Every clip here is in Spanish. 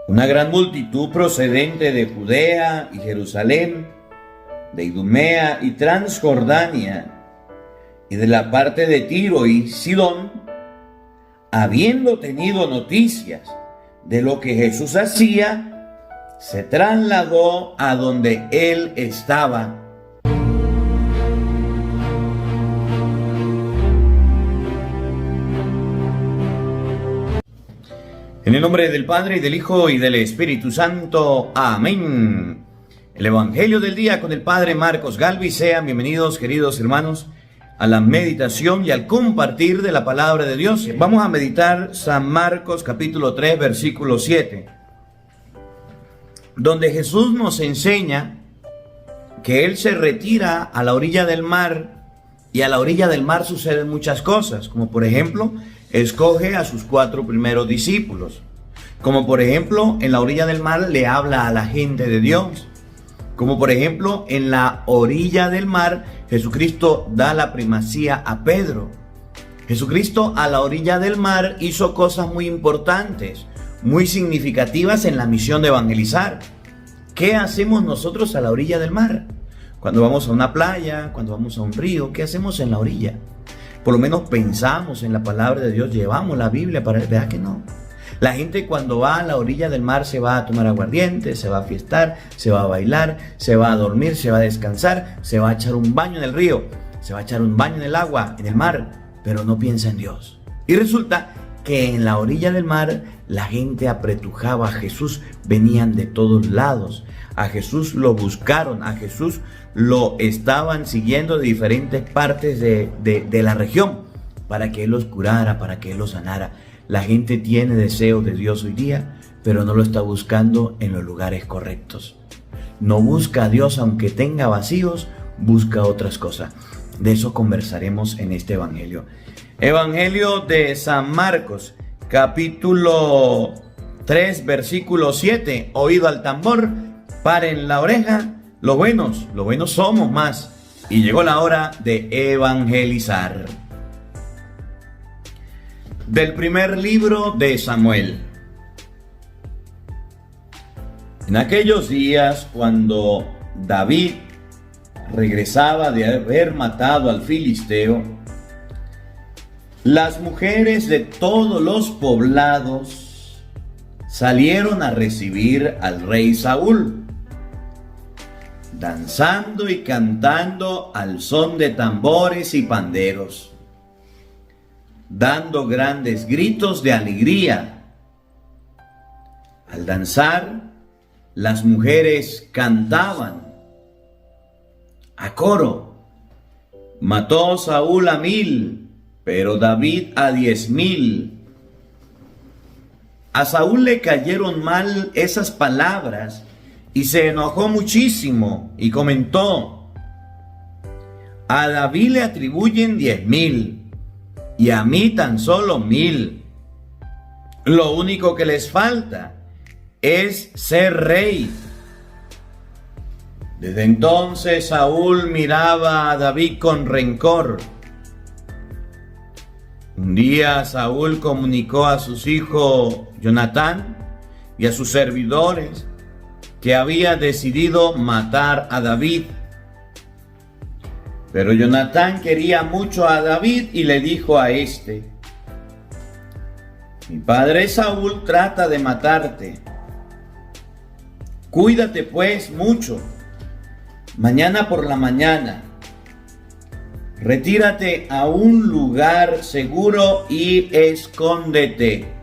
Una gran multitud procedente de Judea y Jerusalén, de Idumea y Transjordania, y de la parte de Tiro y Sidón, habiendo tenido noticias de lo que Jesús hacía, se trasladó a donde él estaba. En el nombre del Padre, y del Hijo, y del Espíritu Santo. Amén. El Evangelio del día con el Padre Marcos Galvis. Sean bienvenidos, queridos hermanos, a la meditación y al compartir de la palabra de Dios. Vamos a meditar San Marcos capítulo 3, versículo 7, donde Jesús nos enseña que Él se retira a la orilla del mar, y a la orilla del mar suceden muchas cosas, como por ejemplo, escoge a sus 4 primeros discípulos. Como por ejemplo, en la orilla del mar le habla a la gente de Dios. Como por ejemplo, en la orilla del mar, Jesucristo da la primacía a Pedro. Jesucristo a la orilla del mar hizo cosas muy importantes, muy significativas en la misión de evangelizar. ¿Qué hacemos nosotros a la orilla del mar? Cuando vamos a una playa, cuando vamos a un río, ¿qué hacemos en la orilla? Por lo menos pensamos en la palabra de Dios, llevamos la Biblia para ver, ¿verdad que no? La gente cuando va a la orilla del mar se va a tomar aguardiente, se va a fiestar, se va a bailar, se va a dormir, se va a descansar, se va a echar un baño en el río, se va a echar un baño en el agua, en el mar, pero no piensa en Dios. Y resulta que en la orilla del mar la gente apretujaba a Jesús, venían de todos lados. A Jesús lo buscaron, a Jesús lo estaban siguiendo de diferentes partes de la región para que Él los curara, para que Él los sanara. La gente tiene deseo de Dios hoy día, pero no lo está buscando en los lugares correctos. No busca a Dios aunque tenga vacíos, busca otras cosas. De eso conversaremos en este Evangelio. Evangelio de San Marcos, capítulo 3, versículo 7. Oído al tambor, paren la oreja, los buenos somos más. Y llegó la hora de evangelizar. Del primer libro de Samuel. En aquellos días, cuando David regresaba de haber matado al filisteo, las mujeres de todos los poblados salieron a recibir al rey Saúl, danzando y cantando al son de tambores y panderos, dando grandes gritos de alegría. Al danzar, las mujeres cantaban a coro: mató Saúl a 1000, pero David a 10,000. A Saúl le cayeron mal esas palabras y se enojó muchísimo y comentó: a David le atribuyen 10,000 y a mí tan solo 1,000. Lo único que les falta es ser rey. Desde entonces Saúl miraba a David con rencor. Un día Saúl comunicó a sus hijos Jonatán y a sus servidores que había decidido matar a David. Pero Jonatán quería mucho a David y le dijo a este: mi padre Saúl trata de matarte. Cuídate pues mucho. Mañana por la mañana, retírate a un lugar seguro y escóndete.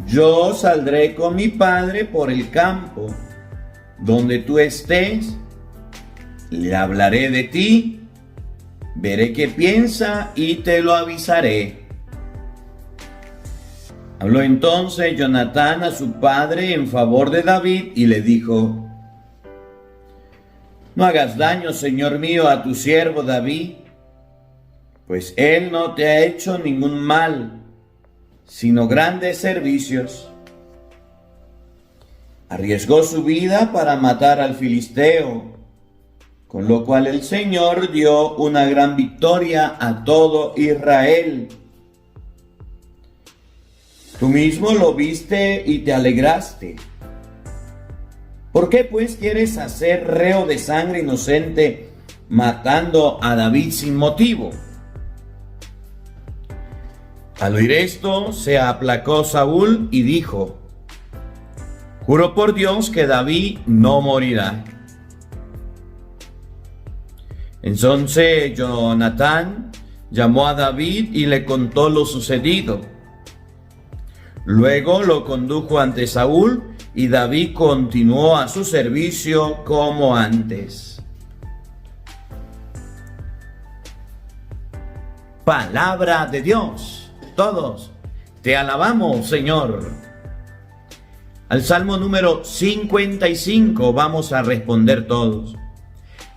Yo saldré con mi padre por el campo. Donde tú estés, le hablaré de ti, veré qué piensa y te lo avisaré. Habló entonces Jonatán a su padre en favor de David y le dijo: no hagas daño, señor mío, a tu siervo David, pues él no te ha hecho ningún mal, sino grandes servicios. Arriesgó su vida para matar al filisteo, con lo cual el Señor dio una gran victoria a todo Israel. Tú mismo lo viste y te alegraste. ¿Por qué pues quieres hacer reo de sangre inocente matando a David sin motivo? Al oír esto, se aplacó Saúl y dijo: juro por Dios que David no morirá. Entonces Jonatán llamó a David y le contó lo sucedido. Luego lo condujo ante Saúl y David continuó a su servicio como antes. Palabra de Dios. Todos te alabamos, Señor. Al Salmo número 55 vamos a responder todos.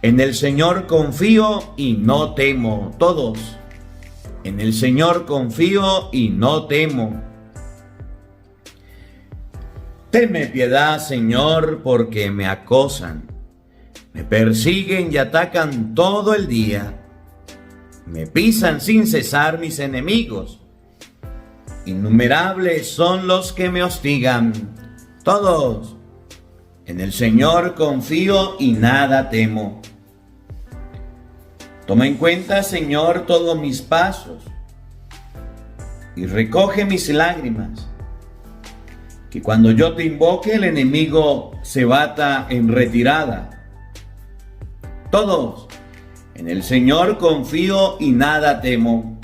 En el Señor confío y no temo. Todos. En el Señor confío y no temo. Tenme piedad, Señor, porque me acosan. Me persiguen y atacan todo el día. Me pisan sin cesar mis enemigos. Innumerables son los que me hostigan. Todos. En el Señor confío y nada temo. Toma en cuenta, Señor, todos mis pasos y recoge mis lágrimas. Que cuando yo te invoque el enemigo se bata en retirada. Todos. En el Señor confío y nada temo.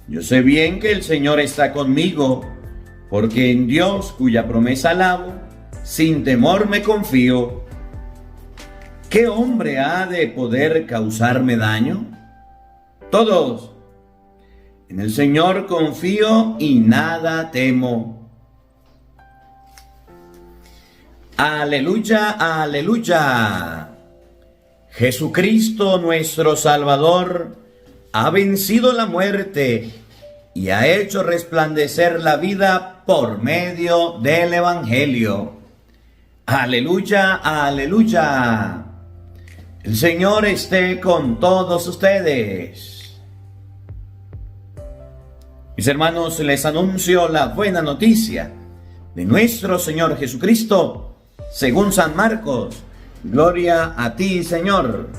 Yo sé bien que el Señor está conmigo, porque en Dios, cuya promesa alabo, sin temor me confío. ¿Qué hombre ha de poder causarme daño? Todos. En el Señor confío y nada temo. Aleluya, aleluya. Jesucristo nuestro Salvador ha vencido la muerte y ha hecho resplandecer la vida por medio del Evangelio. Aleluya, aleluya. El Señor esté con todos ustedes. Mis hermanos, les anuncio la buena noticia de nuestro Señor Jesucristo, según San Marcos. Gloria a ti, Señor.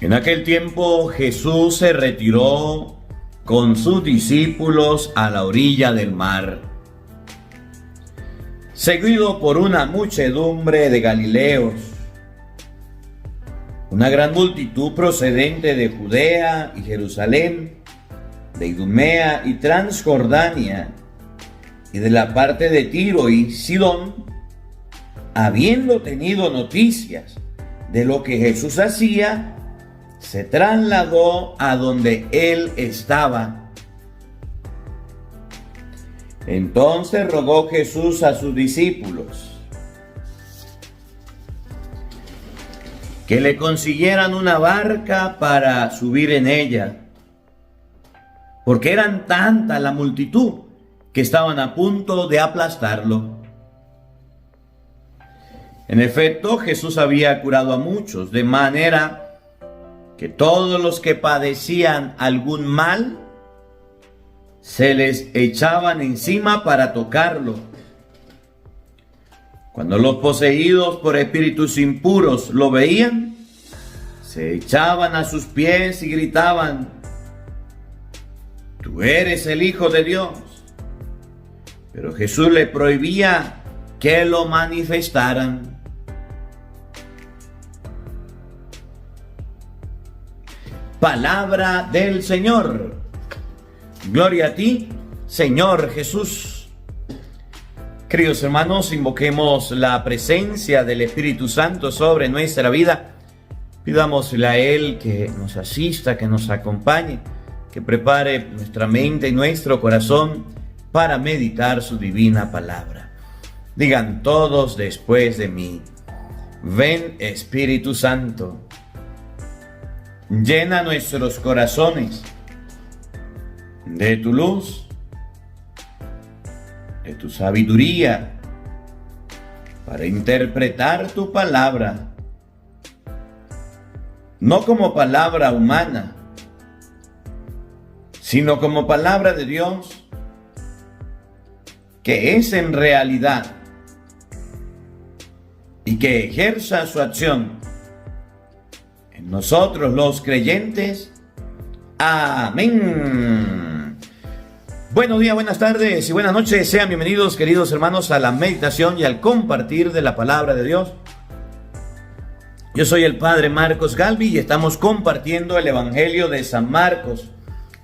En aquel tiempo Jesús se retiró con sus discípulos a la orilla del mar, seguido por una muchedumbre de galileos, una gran multitud procedente de Judea y Jerusalén, de Idumea y Transjordania, y de la parte de Tiro y Sidón, habiendo tenido noticias de lo que Jesús hacía, se trasladó a donde él estaba. Entonces rogó Jesús a sus discípulos que le consiguieran una barca para subir en ella, porque eran tanta la multitud que estaban a punto de aplastarlo. En efecto, Jesús había curado a muchos, de manera que todos los que padecían algún mal se les echaban encima para tocarlo. Cuando los poseídos por espíritus impuros lo veían, se echaban a sus pies y gritaban: tú eres el Hijo de Dios. Pero Jesús le prohibía que lo manifestaran. Palabra del Señor. Gloria a ti, Señor Jesús. Queridos hermanos, invoquemos la presencia del Espíritu Santo sobre nuestra vida. Pidámosle a Él que nos asista, que nos acompañe, que prepare nuestra mente y nuestro corazón para meditar su divina palabra. Digan todos después de mí: ven, Espíritu Santo. Llena nuestros corazones de tu luz, de tu sabiduría, para interpretar tu palabra, no como palabra humana, sino como palabra de Dios, que es en realidad y que ejerza su acción en nosotros los creyentes. Amén. Buenos días, buenas tardes y buenas noches. Sean bienvenidos, queridos hermanos, a la meditación y al compartir de la palabra de Dios. Yo soy el Padre Marcos Galvi y estamos compartiendo el Evangelio de San Marcos,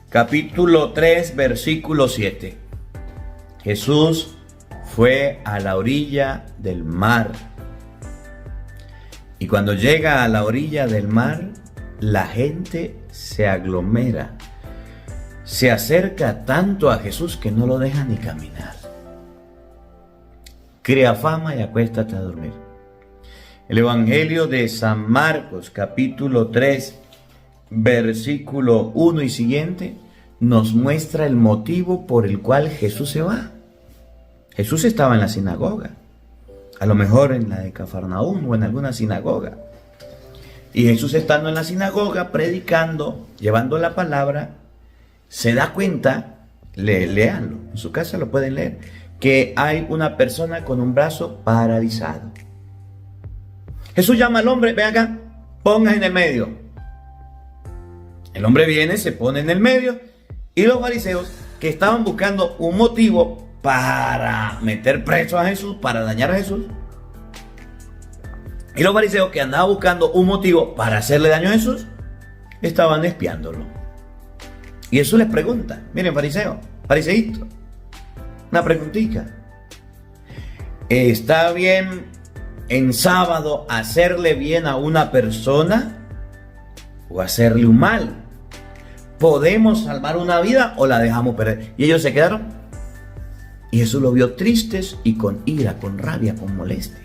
capítulo 3, versículo 7. Jesús fue a la orilla del mar. Y cuando llega a la orilla del mar, la gente se aglomera. Se acerca tanto a Jesús que no lo deja ni caminar. Crea fama y acuéstate a dormir. El Evangelio de San Marcos, capítulo 3, versículo 1 y siguiente, nos muestra el motivo por el cual Jesús se va. Jesús estaba en la sinagoga, a lo mejor en la de Cafarnaúm o en alguna sinagoga. Y Jesús, estando en la sinagoga, predicando, llevando la palabra, se da cuenta, léanlo, en su casa lo pueden leer, que hay una persona con un brazo paralizado. Jesús llama al hombre: ven acá, pongas en el medio. El hombre viene, se pone en el medio, y los fariseos, que estaban buscando un motivo para meter preso a Jesús, para dañar a Jesús, y los fariseos, que andaban buscando un motivo para hacerle daño a Jesús, estaban espiándolo. Y Jesús les pregunta: miren, fariseíto, una preguntita. ¿Está bien en sábado hacerle bien a una persona o hacerle un mal? ¿Podemos salvar una vida o la dejamos perder? Y ellos se quedaron. Y Jesús los vio tristes y con ira, con rabia, con molestia.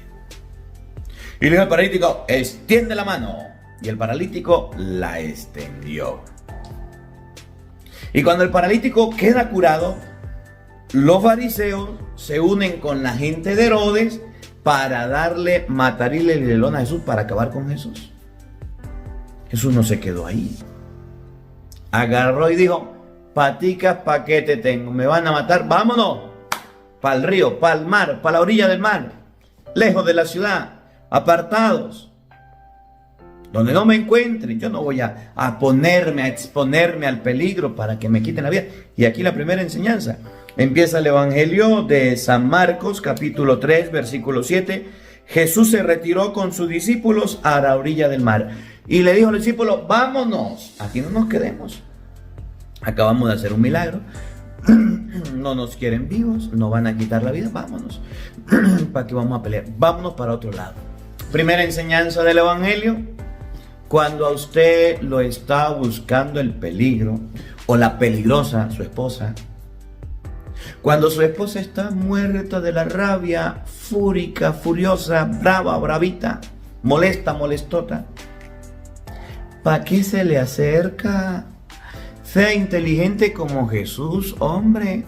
Y le dijo al paralítico: extiende la mano. Y el paralítico la extendió. Y cuando el paralítico queda curado, los fariseos se unen con la gente de Herodes para darle matarile el lelón a Jesús, para acabar con Jesús. Jesús no se quedó ahí. Agarró y dijo: paticas, ¿pa' qué te tengo? ¿Me van a matar? Vámonos para el río, para el mar, para la orilla del mar, lejos de la ciudad, apartados, donde no me encuentren. Yo no voy a exponerme al peligro para que me quiten la vida. Y aquí la primera enseñanza. Empieza el Evangelio de San Marcos, capítulo 3, versículo 7. Jesús se retiró con sus discípulos a la orilla del mar. Y le dijo a los discípulos: vámonos, aquí no nos quedemos. Acabamos de hacer un milagro. No nos quieren vivos, nos van a quitar la vida. Vámonos. ¿Para qué vamos a pelear? Vámonos para otro lado. Primera enseñanza del Evangelio. Cuando a usted lo está buscando el peligro o la peligrosa, su esposa, cuando su esposa está muerta de la rabia, fúrica, furiosa, brava, bravita, molesta, molestota, ¿para qué se le acerca? Sea inteligente como Jesús, hombre.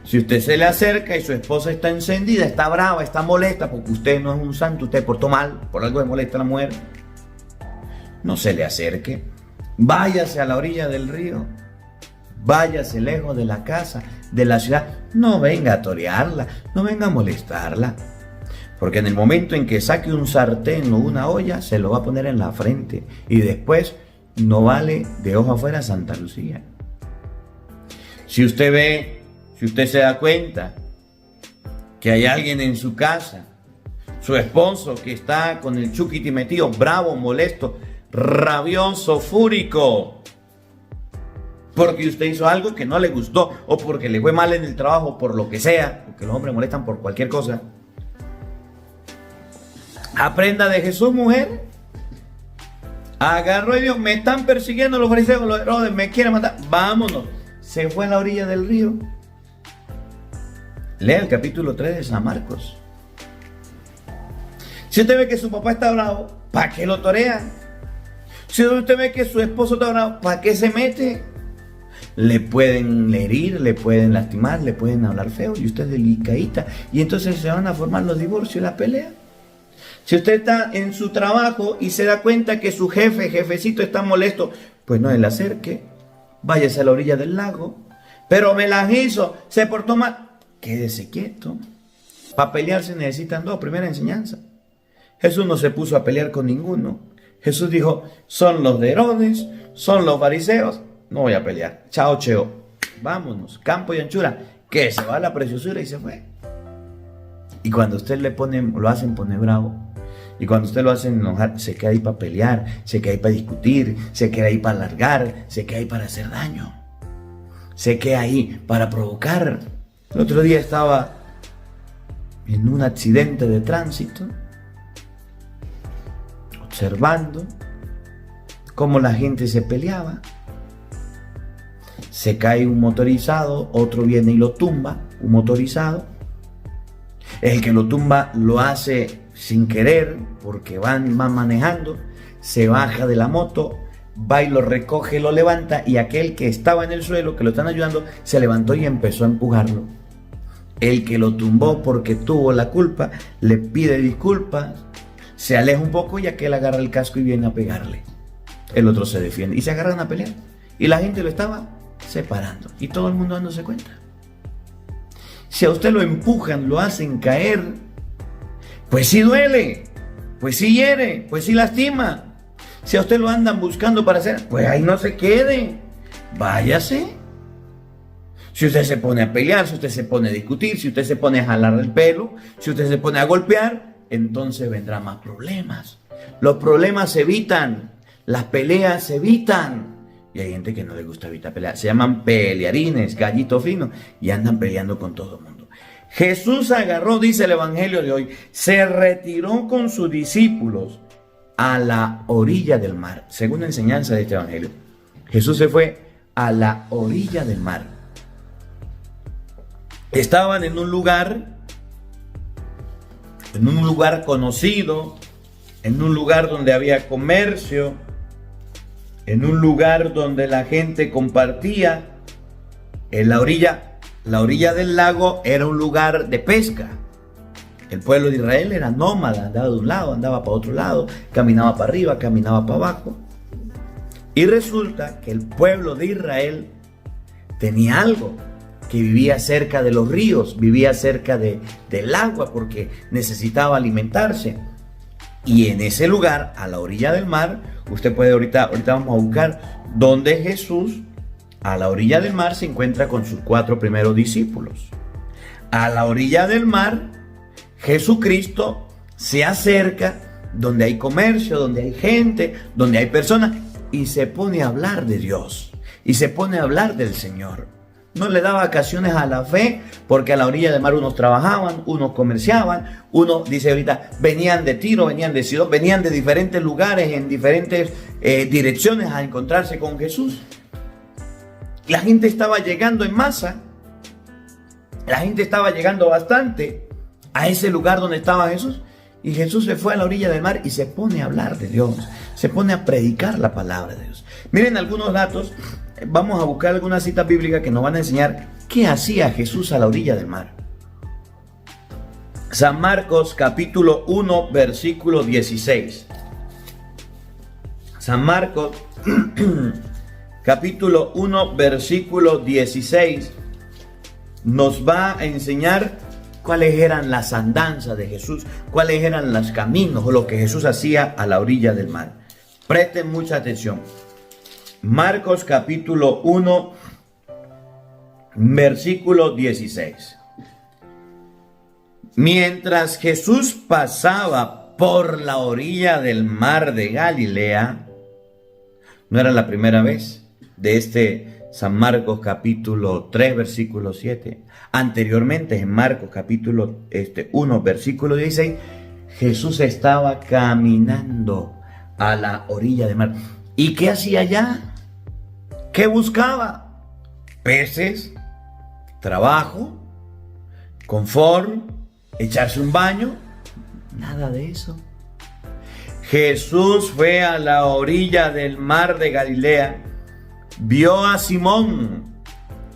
Si usted se le acerca y su esposa está encendida, está brava, está molesta, porque usted no es un santo, usted portó mal, por algo le molesta a la mujer, no se le acerque. Váyase a la orilla del río. Váyase lejos de la casa, de la ciudad. No venga a torearla, no venga a molestarla. Porque en el momento en que saque un sartén o una olla, se lo va a poner en la frente. Y después no vale de ojo afuera Santa Lucía. Si usted se da cuenta que hay alguien en su casa, su esposo, que está con el chuquiti metido, bravo, molesto, rabioso, fúrico, porque usted hizo algo que no le gustó, o porque le fue mal en el trabajo, por lo que sea, porque los hombres molestan por cualquier cosa. Aprenda de Jesús, mujer. Agarró y dijo: me están persiguiendo los fariseos, los Herodes, me quieren matar. Vámonos. Se fue a la orilla del río. Lea el capítulo 3 de San Marcos. Si usted ve que su papá está bravo, ¿para qué lo torea? Si usted ve que su esposo está bravo, ¿para qué se mete? Le pueden herir, le pueden lastimar, le pueden hablar feo, y usted es delicadita, y entonces se van a formar los divorcios y la pelea. Si usted está en su trabajo y se da cuenta que su jefecito está molesto, pues no se le acerque, váyase a la orilla del lago. Pero me las hizo, se portó mal, quédese quieto. Para pelear se necesitan dos, primera enseñanza. Jesús no se puso a pelear con ninguno. Jesús dijo, son los de Herodes, son los fariseos, no voy a pelear. Chao, cheo, vámonos, campo y anchura, que se va la preciosura y se fue. Y cuando usted lo hacen poner bravo, y cuando usted lo hace enojar, se queda ahí para pelear, se queda ahí para discutir, se queda ahí para alargar, se queda ahí para hacer daño, se queda ahí para provocar. El otro día estaba en un accidente de tránsito, observando cómo la gente se peleaba. Se cae un motorizado, otro viene y lo tumba, un motorizado. El que lo tumba lo hace sin querer, porque van manejando, se baja de la moto, va y lo recoge, lo levanta, y aquel que estaba en el suelo, que lo están ayudando, se levantó y empezó a empujarlo. El que lo tumbó porque tuvo la culpa, le pide disculpas, se aleja un poco y aquel agarra el casco y viene a pegarle. El otro se defiende y se agarran a pelear. Y la gente lo estaba separando y todo el mundo dándose cuenta. Si a usted lo empujan, lo hacen caer, pues sí duele, pues sí hiere, pues sí lastima. Si a usted lo andan buscando para hacer, pues ahí no se quede, váyase. Si usted se pone a pelear, si usted se pone a discutir, si usted se pone a jalar el pelo, si usted se pone a golpear, entonces vendrán más problemas. Los problemas se evitan, las peleas se evitan. Y hay gente que no le gusta evitar pelear. Se llaman pelearines, gallito fino, y andan peleando con todo el mundo. Jesús agarró, dice el evangelio de hoy, se retiró con sus discípulos a la orilla del mar. Según la enseñanza de este evangelio, Jesús se fue a la orilla del mar. Estaban en un lugar conocido, en un lugar donde había comercio, en un lugar donde la gente compartía. En la orilla del lago era un lugar de pesca. El pueblo de Israel era nómada, andaba de un lado, andaba para otro lado, caminaba para arriba, caminaba para abajo. Y resulta que el pueblo de Israel tenía algo, que vivía cerca de los ríos, vivía cerca del agua porque necesitaba alimentarse. Y en ese lugar, a la orilla del mar, usted puede ahorita vamos a buscar donde Jesús, a la orilla del mar, se encuentra con sus 4 primeros discípulos. A la orilla del mar, Jesucristo se acerca donde hay comercio, donde hay gente, donde hay personas, y se pone a hablar de Dios, y se pone a hablar del Señor. No le da vacaciones a la fe, porque a la orilla del mar unos trabajaban, unos comerciaban, unos, dice ahorita, venían de Tiro, venían de Sidón, venían de diferentes lugares, en diferentes direcciones a encontrarse con Jesús. La gente estaba llegando en masa, la gente estaba llegando bastante a ese lugar donde estaba Jesús, y Jesús se fue a la orilla del mar y se pone a hablar de Dios, se pone a predicar la palabra de Dios. Miren algunos datos. Vamos a buscar algunas citas bíblicas que nos van a enseñar qué hacía Jesús a la orilla del mar. San Marcos capítulo 1 versículo 16. San Marcos capítulo 1 versículo 16 nos va a enseñar cuáles eran las andanzas de Jesús, cuáles eran los caminos o lo que Jesús hacía a la orilla del mar. Presten mucha atención. Marcos capítulo 1, versículo 16. Mientras Jesús pasaba por la orilla del mar de Galilea, no era la primera vez de este San Marcos capítulo 3, versículo 7. Anteriormente en Marcos capítulo 1, versículo 16, Jesús estaba caminando a la orilla del mar. ¿Y qué hacía allá? ¿Qué buscaba? Peces, trabajo, confort, echarse un baño. Nada de eso. Jesús fue a la orilla del mar de Galilea, vio a Simón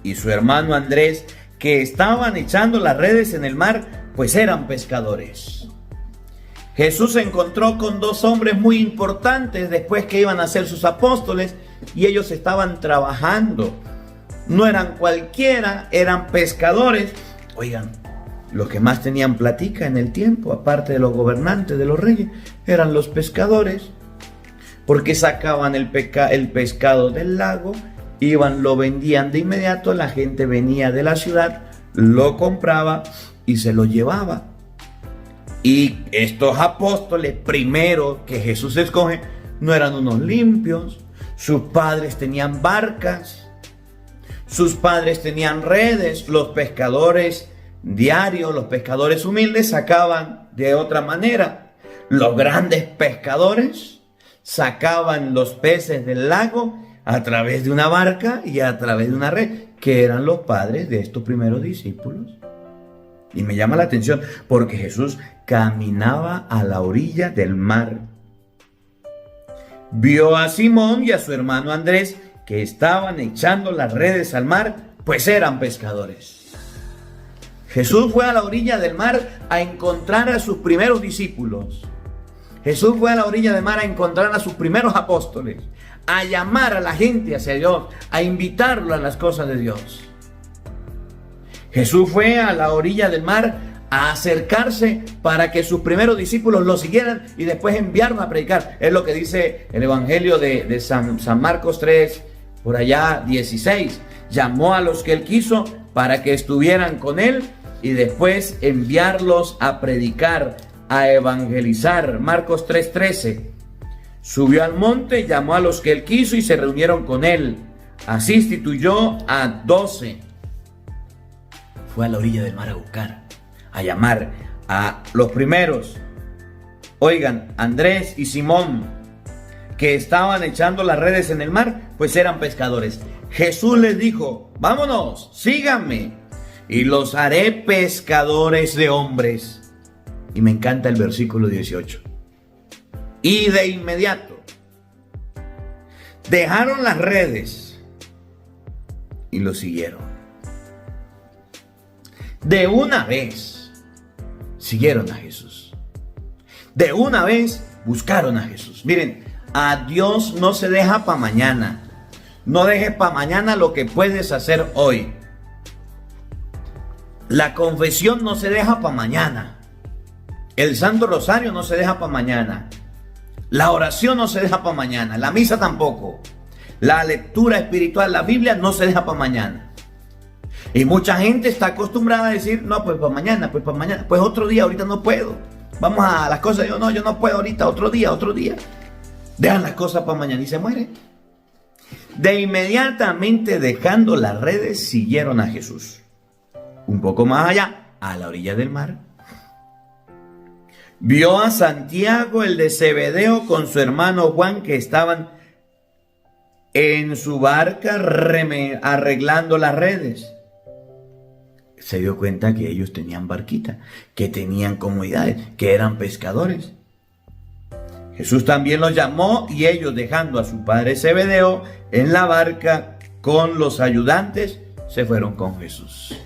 y su hermano Andrés que estaban echando las redes en el mar, pues eran pescadores. Jesús se encontró con dos hombres muy importantes después que iban a ser sus apóstoles y ellos estaban trabajando. No eran cualquiera, eran pescadores. Oigan, los que más tenían platica en el tiempo, aparte de los gobernantes, de los reyes, eran los pescadores. Porque sacaban el pescado del lago, iban, lo vendían de inmediato, la gente venía de la ciudad, lo compraba y se lo llevaba. Y estos apóstoles primero que Jesús escoge no eran unos limpios. Sus padres tenían barcas, sus padres tenían redes. Los pescadores diarios, los pescadores humildes sacaban de otra manera. Los grandes pescadores sacaban los peces del lago a través de una barca y a través de una red, que eran los padres de estos primeros discípulos. Y me llama la atención porque Jesús caminaba a la orilla del mar. Vio a Simón y a su hermano Andrés que estaban echando las redes al mar, pues eran pescadores. Jesús fue a la orilla del mar a encontrar a sus primeros discípulos. Jesús fue a la orilla del mar a encontrar a sus primeros apóstoles, a llamar a la gente hacia Dios, a invitarlo a las cosas de Dios. Jesús fue a la orilla del mar a acercarse para que sus primeros discípulos lo siguieran y después enviarlos a predicar. Es lo que dice el Evangelio de San Marcos 3, por allá 16. Llamó a los que él quiso para que estuvieran con él y después enviarlos a predicar, a evangelizar. Marcos 3:13. Subió al monte, llamó a los que él quiso y se reunieron con él. Así instituyó a 12. Fue a la orilla del mar a buscar, a llamar a los primeros. Oigan, Andrés y Simón, que estaban echando las redes en el mar, pues eran pescadores. Jesús les dijo: vámonos, síganme, y los haré pescadores de hombres. Y me encanta el versículo 18. Y de inmediato dejaron las redes y lo siguieron. De una vez siguieron a Jesús. De una vez buscaron a Jesús. Miren, a Dios no se deja para mañana. No dejes para mañana lo que puedes hacer hoy. La confesión no se deja para mañana. El Santo Rosario no se deja para mañana. La oración no se deja para mañana. La misa tampoco. La lectura espiritual, la Biblia, no se deja para mañana. Y mucha gente está acostumbrada a decir: no, pues para mañana, pues otro día, ahorita no puedo. Vamos a las cosas. Yo no puedo ahorita, otro día. Dejan las cosas para mañana y se muere. De inmediatamente, dejando las redes, siguieron a Jesús. Un poco más allá, a la orilla del mar, vio a Santiago, el de Zebedeo, con su hermano Juan, que estaban en su barca arreglando las redes. Se dio cuenta que ellos tenían barquita, que tenían comodidades, que eran pescadores. Jesús también los llamó y ellos, dejando a su padre Zebedeo en la barca con los ayudantes, se fueron con Jesús.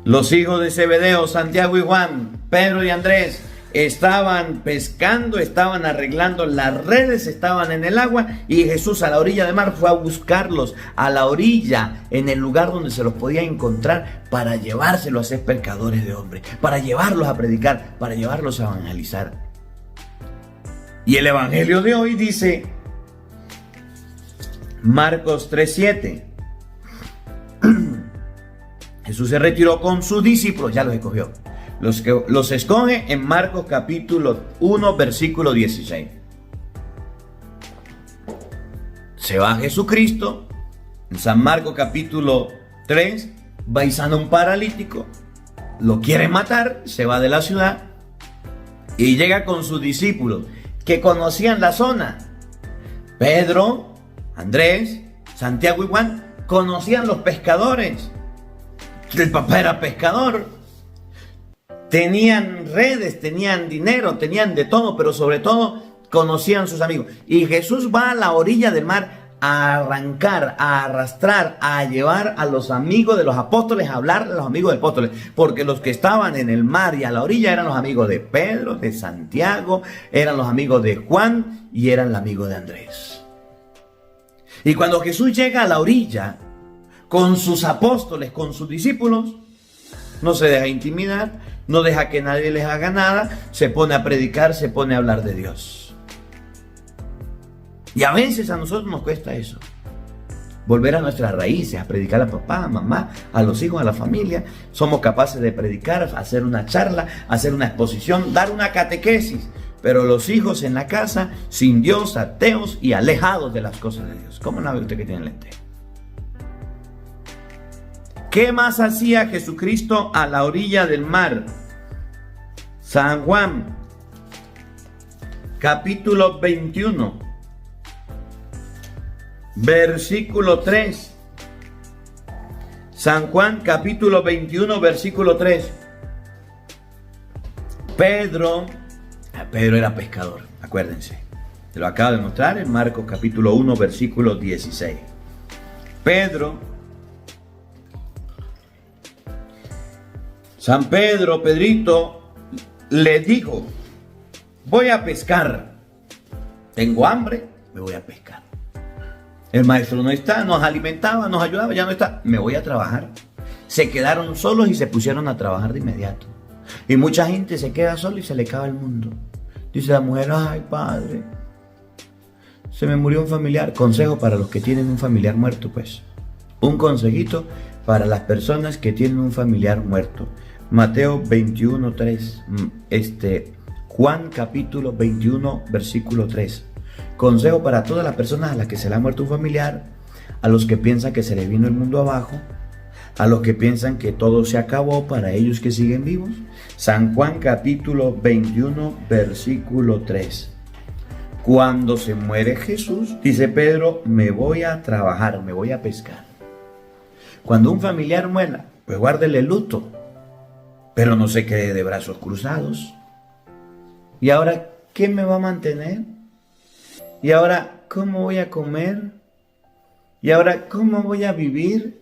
Los hijos de Zebedeo, Santiago y Juan, Pedro y Andrés, estaban pescando, estaban arreglando las redes, estaban en el agua, y Jesús a la orilla del mar fue a buscarlos, a la orilla, en el lugar donde se los podía encontrar, para llevárselos a ser pescadores de hombres, para llevarlos a predicar, para llevarlos a evangelizar. Y el Evangelio de hoy dice, Marcos 3:7. Jesús se retiró con sus discípulos, ya los escogió. Los escoge en Marcos capítulo 1, versículo 16. Se va Jesucristo, en San Marcos capítulo 3, va y sana a un paralítico, lo quiere matar, se va de la ciudad y llega con sus discípulos que conocían la zona. Pedro, Andrés, Santiago y Juan conocían los pescadores. El papá era pescador. Tenían redes, tenían dinero, tenían de todo, pero sobre todo conocían sus amigos. Y Jesús va a la orilla del mar a arrancar, a arrastrar, a llevar a los amigos de los apóstoles, a hablar de los amigos de los apóstoles, porque los que estaban en el mar y a la orilla eran los amigos de Pedro, de Santiago, eran los amigos de Juan y eran los amigos de Andrés. Y cuando Jesús llega a la orilla con sus apóstoles, con sus discípulos, no se deja intimidar, no deja que nadie les haga nada, se pone a predicar, se pone a hablar de Dios. Y a veces a nosotros nos cuesta eso. Volver a nuestras raíces, a predicar a papá, a mamá, a los hijos, a la familia. Somos capaces de predicar, hacer una charla, hacer una exposición, dar una catequesis. Pero los hijos en la casa, sin Dios, ateos y alejados de las cosas de Dios. ¿Cómo no ve usted que tiene lente? ¿Qué más hacía Jesucristo a la orilla del mar? San Juan, capítulo 21. Versículo 3. San Juan capítulo 21 versículo 3. Pedro era pescador, acuérdense. Te lo acabo de mostrar en Marcos capítulo 1 versículo 16. San Pedrito, le dijo: voy a pescar. Tengo hambre, me voy a pescar. El maestro no está, nos alimentaba, nos ayudaba, ya no está. Me voy a trabajar. Se quedaron solos y se pusieron a trabajar de inmediato. Y mucha gente se queda sola y se le acaba el mundo. Dice la mujer: ay, padre, se me murió un familiar. Consejo para los que tienen un familiar muerto, pues. Un consejito para las personas que tienen un familiar muerto. Mateo 21, 3. Juan capítulo 21, versículo 3. Consejo para todas las personas a las que se le ha muerto un familiar, a los que piensan que se les vino el mundo abajo, a los que piensan que todo se acabó, para ellos que siguen vivos. San Juan capítulo 21 versículo 3. Cuando se muere Jesús, dice Pedro: me voy a trabajar, me voy a pescar. Cuando un familiar muera, pues guárdele luto, pero no se quede de brazos cruzados. ¿Y ahora qué me va a mantener? ¿Y ahora cómo voy a comer? ¿Y ahora cómo voy a vivir?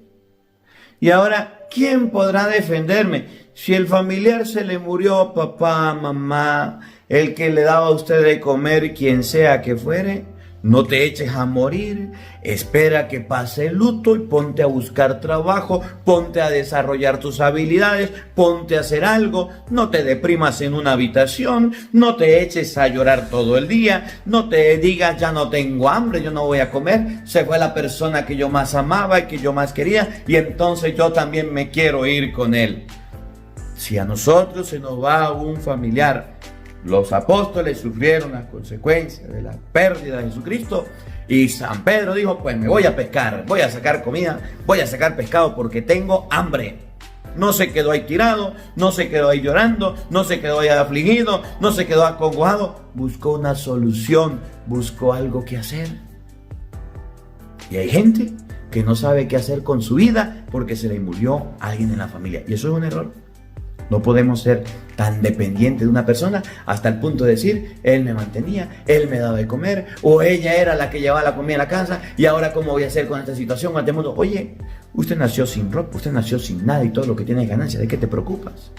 ¿Y ahora quién podrá defenderme? Si el familiar se le murió, papá, mamá, el que le daba a usted de comer, quien sea que fuere, no te eches a morir, espera que pase el luto y ponte a buscar trabajo, ponte a desarrollar tus habilidades, ponte a hacer algo, no te deprimas en una habitación, no te eches a llorar todo el día, no te digas: ya no tengo hambre, yo no voy a comer, se fue la persona que yo más amaba y que yo más quería y entonces yo también me quiero ir con él. Si a nosotros se nos va un familiar, los apóstoles sufrieron las consecuencias de la pérdida de Jesucristo y San Pedro dijo: pues me voy a pescar, voy a sacar comida, voy a sacar pescado porque tengo hambre. No se quedó ahí tirado, no se quedó ahí llorando, no se quedó ahí afligido, no se quedó acongojado, buscó una solución, buscó algo que hacer. Y hay gente que no sabe qué hacer con su vida porque se le murió alguien en la familia, y eso es un error. No podemos ser tan dependientes de una persona hasta el punto de decir: él me mantenía, él me daba de comer, o ella era la que llevaba la comida a la casa, y ahora ¿cómo voy a hacer con esta situación, con este mundo? Oye, usted nació sin ropa, usted nació sin nada y todo lo que tiene es ganancia. ¿De qué te preocupas?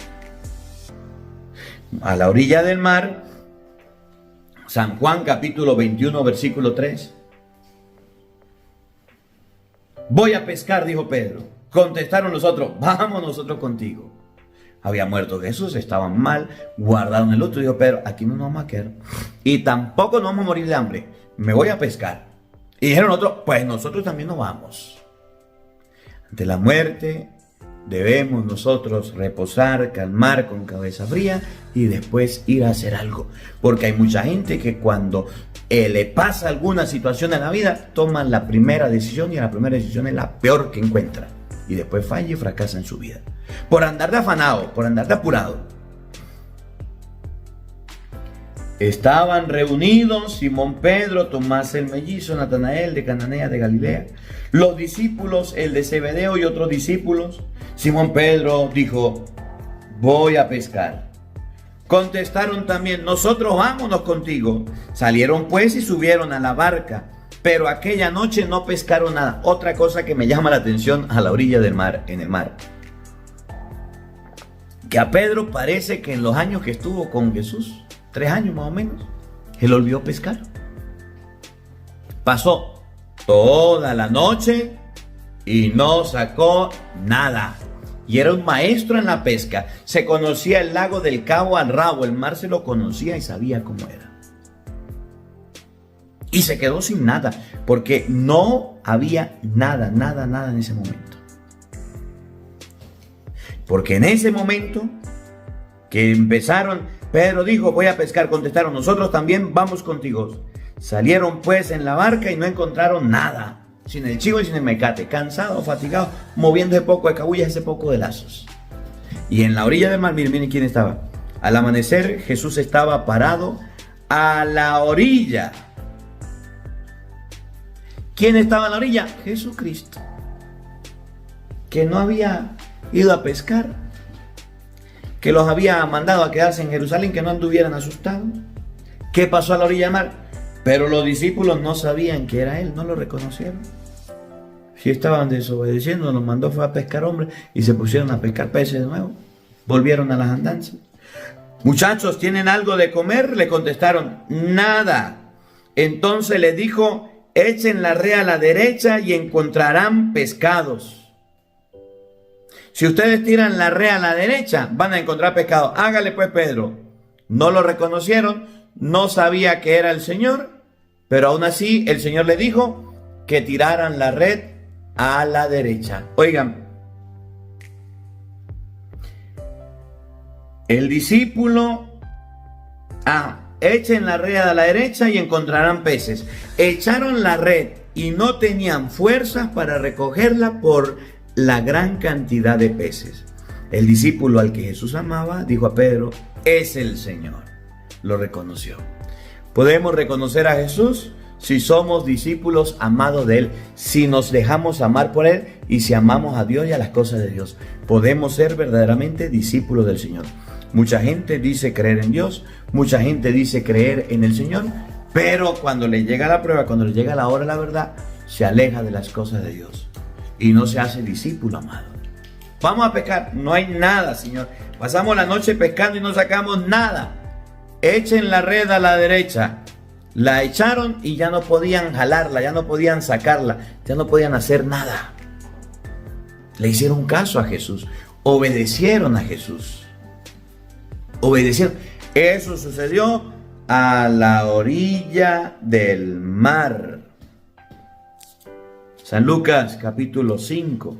A la orilla del mar, San Juan capítulo 21 versículo 3. Voy a pescar, dijo Pedro. Contestaron los otros: vamos nosotros contigo. Había muerto Jesús, estaban mal, guardaron el luto. Dijo Pedro: aquí no nos vamos a quedar y tampoco nos vamos a morir de hambre, me voy a pescar. Y dijeron otros: pues nosotros también nos vamos. Ante la muerte debemos nosotros reposar, calmar con cabeza fría y después ir a hacer algo. Porque hay mucha gente que cuando le pasa alguna situación en la vida, toman la primera decisión y la primera decisión es la peor que encuentra. Y después falla y fracasa en su vida. Por andar de afanado, por andar de apurado. Estaban reunidos Simón Pedro, Tomás el mellizo, Natanael de Cananea de Galilea, los discípulos, el de Zebedeo y otros discípulos. Simón Pedro dijo: voy a pescar. Contestaron también: nosotros vámonos contigo. Salieron pues y subieron a la barca, pero aquella noche no pescaron nada. Otra cosa que me llama la atención a la orilla del mar, en el mar, que a Pedro parece que en los años que estuvo con Jesús, 3 años más o menos, él olvidó pescar. Pasó toda la noche y no sacó nada. Y era un maestro en la pesca. Se conocía el lago del cabo al rabo. El mar se lo conocía y sabía cómo era. Y se quedó sin nada, porque no había nada en ese momento. Porque en ese momento que empezaron, Pedro dijo, voy a pescar. Contestaron, nosotros también vamos contigo. Salieron pues en la barca y no encontraron nada, sin el chivo y sin el mecate, cansados, fatigados, moviendo ese poco de cabullas, ese poco de lazos. Y en la orilla del mar, miren quién estaba. Al amanecer, Jesús estaba parado a la orilla. ¿Quién estaba en la orilla? Jesucristo, que no había ido a pescar, que los había mandado a quedarse en Jerusalén, que no anduvieran asustados. ¿Qué pasó a la orilla del mar? Pero los discípulos no sabían que era él, no lo reconocieron. Si estaban desobedeciendo, los mandó fue a pescar hombres y se pusieron a pescar peces de nuevo. Volvieron a las andanzas. Muchachos, ¿tienen algo de comer? Le contestaron, nada. Entonces les dijo, echen la red a la derecha y encontrarán pescados. Si ustedes tiran la red a la derecha, van a encontrar pescado. Hágale pues, Pedro. No lo reconocieron, no sabía que era el Señor, pero aún así el Señor le dijo que tiraran la red a la derecha. Oigan, el discípulo, echen la red a la derecha y encontrarán peces. Echaron la red y no tenían fuerzas para recogerla por la gran cantidad de peces. El discípulo al que Jesús amaba dijo a Pedro, es el Señor. Lo reconoció. Podemos reconocer a Jesús si somos discípulos amados de Él, si nos dejamos amar por Él y si amamos a Dios y a las cosas de Dios. Podemos ser verdaderamente discípulos del Señor. Mucha gente dice creer en Dios, mucha gente dice creer en el Señor, pero cuando le llega la prueba, cuando le llega la hora de la verdad, se aleja de las cosas de Dios y no se hace discípulo amado. Vamos a pescar, no hay nada, Señor. Pasamos la noche pescando y no sacamos nada. Echen la red a la derecha. La echaron y ya no podían jalarla, ya no podían sacarla, ya no podían hacer nada. Le hicieron caso a Jesús, obedecieron a Jesús. Obedecieron. Eso sucedió a la orilla del mar. San Lucas capítulo 5.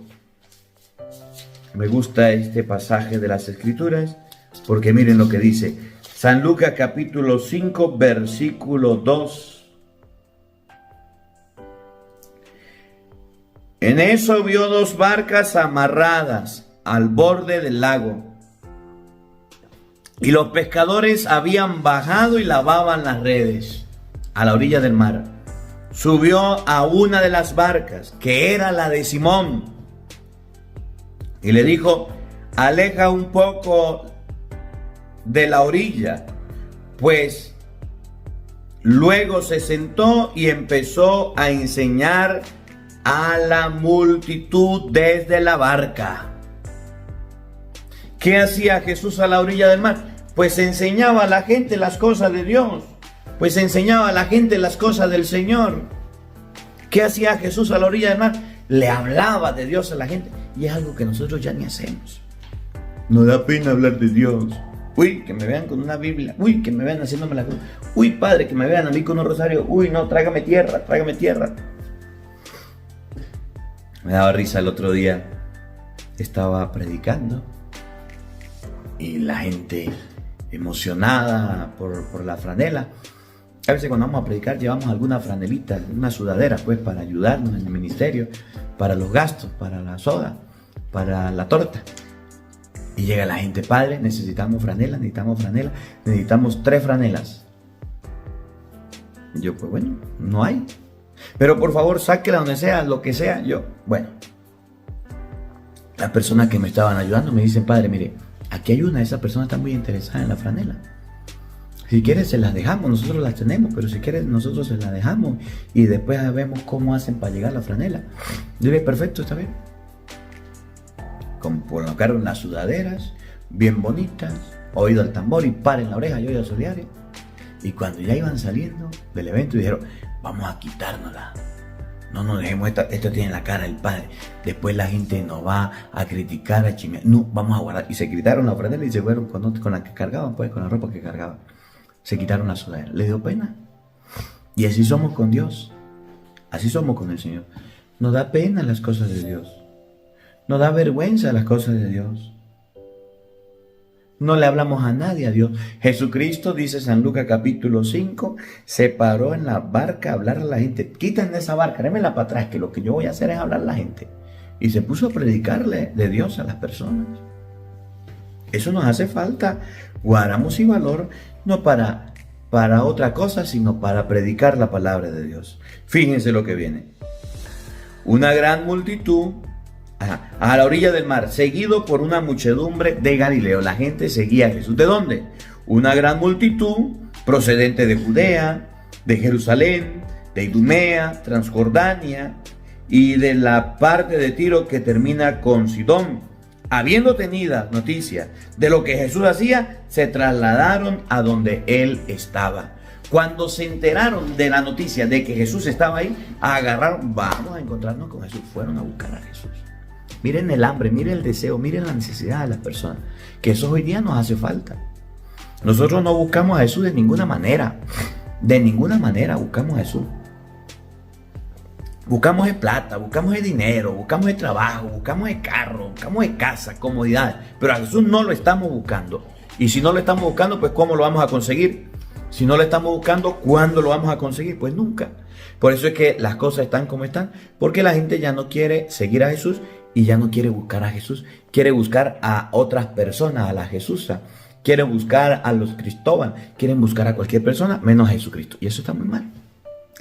Me gusta este pasaje de las Escrituras porque miren lo que dice. San Lucas capítulo 5 versículo 2. En eso vio 2 barcas amarradas al borde del lago. Y los pescadores habían bajado y lavaban las redes a la orilla del mar. Subió a una de las barcas, que era la de Simón, y le dijo, aleja un poco de la orilla, pues luego se sentó y empezó a enseñar a la multitud desde la barca. ¿Qué hacía Jesús a la orilla del mar? Pues enseñaba a la gente las cosas de Dios, pues enseñaba a la gente las cosas del Señor. ¿Qué hacía Jesús a la orilla del mar? Le hablaba de Dios a la gente, y es algo que nosotros ya ni hacemos. Nos da pena hablar de Dios. Uy, que me vean con una Biblia. Uy, que me vean haciéndome la cruz. Uy, Padre, que me vean a mí con un rosario. Uy, no, trágame tierra, trágame tierra. Me daba risa el otro día. Estaba predicando y la gente emocionada por la franela. A veces cuando vamos a predicar llevamos alguna franelita, una sudadera, pues, para ayudarnos en el ministerio, para los gastos, para la soda, para la torta. Y llega la gente, Padre, necesitamos franela, necesitamos 3 franelas. Y yo, pues bueno, no hay. Pero por favor, sáquela donde sea, lo que sea. Yo, bueno. Las personas que me estaban ayudando me dicen, Padre, mire, aquí hay una, esa persona está muy interesada en la franela. Si quieres se las dejamos, nosotros las tenemos, pero si quieres nosotros se las dejamos y después vemos cómo hacen para llegar la franela. Yo le dije, perfecto, está bien. Colocaron las sudaderas, bien bonitas, oído al tambor y paren la oreja, yo ya solidario. Y cuando ya iban saliendo del evento dijeron, vamos a quitárnosla. No nos dejemos, esto tiene la cara del Padre. Después la gente nos va a criticar, a chismear. No, vamos a guardar. Y se quitaron la franela y se fueron con la que cargaban, pues con la ropa que cargaban. Se quitaron la sudadera. Les dio pena. Y así somos con Dios. Así somos con el Señor. Nos da pena las cosas de Dios. Nos da vergüenza las cosas de Dios. No le hablamos a nadie a Dios. Jesucristo, dice San Lucas capítulo 5, se paró en la barca a hablar a la gente. Quítenme esa barca, démela para atrás, que lo que yo voy a hacer es hablar a la gente. Y se puso a predicarle de Dios a las personas. Eso nos hace falta. Guardamos y valor, no para otra cosa, sino para predicar la palabra de Dios. Fíjense lo que viene. Una gran multitud a la orilla del mar, seguido por una muchedumbre de Galileo. La gente seguía a Jesús. ¿De dónde? Una gran multitud procedente de Judea, de Jerusalén, de Idumea, Transjordania y de la parte de Tiro que termina con Sidón. Habiendo tenido noticia de lo que Jesús hacía, se trasladaron a donde él estaba. Cuando se enteraron de la noticia de que Jesús estaba ahí, agarraron, vamos a encontrarnos con Jesús. Fueron a buscar a Jesús. Miren el hambre, miren el deseo, miren la necesidad de las personas, que eso hoy día nos hace falta. Nosotros no buscamos a Jesús de ninguna manera buscamos a Jesús. Buscamos de plata, buscamos de dinero, buscamos de trabajo, buscamos de carro, buscamos de casa, comodidad, pero a Jesús no lo estamos buscando. Y si no lo estamos buscando, pues ¿cómo lo vamos a conseguir? Si no lo estamos buscando, ¿cuándo lo vamos a conseguir? Pues nunca. Por eso es que las cosas están como están, porque la gente ya no quiere seguir a Jesús y ya no quiere buscar a Jesús, quiere buscar a otras personas, a la Jesusa, quiere buscar a los Cristóbal, quieren buscar a cualquier persona menos a Jesucristo. Y eso está muy mal.